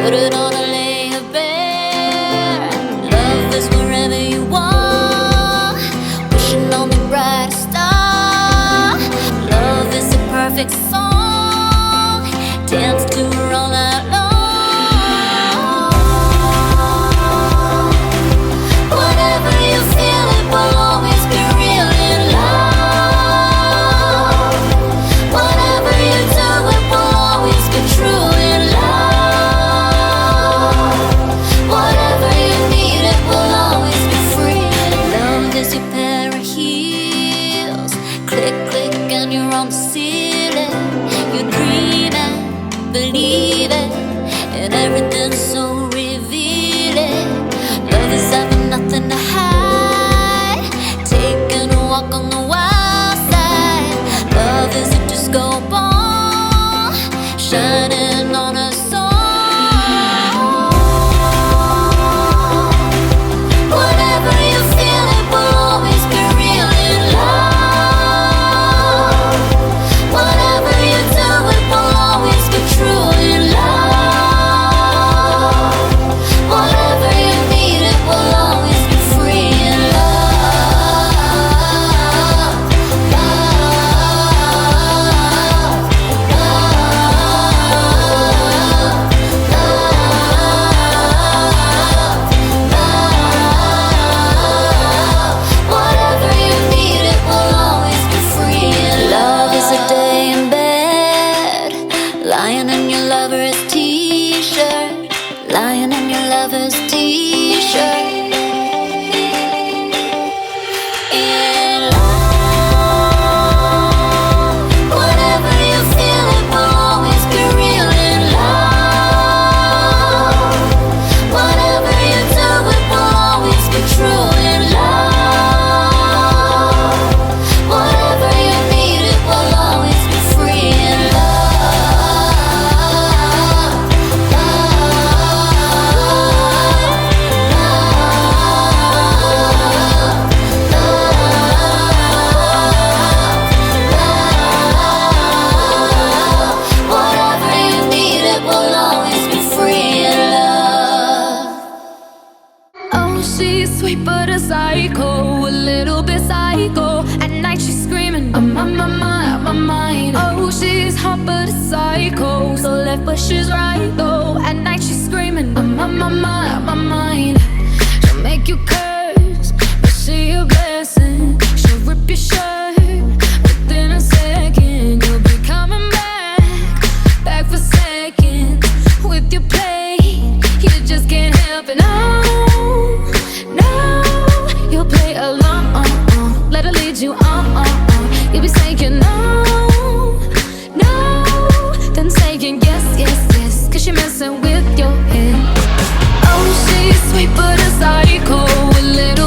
Put it on a layer bare. Love is wherever you are, wishing on the brightest star. Love is a perfect song, dance to her all night long. Whatever you feel, it will always be real in love. Whatever you do, it will always be true in love. Whatever you need, it will always be free. Love is your pair of heels, click, click, and you're on the ceiling. You're dreaming, believing, and everything's so revealing. Love is having nothing to hide, taking a walk on the wild side. Love is a disco ball, shining on a song. Whatever you feel, it will always be real in love. Whatever you do, it will always be true in love. Whatever you need, it will always be free in love. Whatever you need, it will always be free in love. Is a day in bed, lying in your lover's t-shirt, lying in your lover's t-shirt. In love, whatever you feel, it will always be real in love. Whatever you do, it will always be true in love. Whatever you need, it will always be free in love. Whatever you need, it will always be free in love. Oh, she's sweet but a psycho, a little bit psycho. At night she's screaming, I'm on my mind. Oh, she's hot but a psycho, so left but she's right though. At night she's screaming, I'm on my mind. She'll make you curse, but she a blessing. She'll rip your shirt within a second. You'll be coming back for seconds with your play. You just can't help it, no, no. You'll play along, let her lead you on. You'll be saying no, no, then saying yes, yes, yes, 'cause you're messing with your head. Oh, she's sweet but a psycho, a little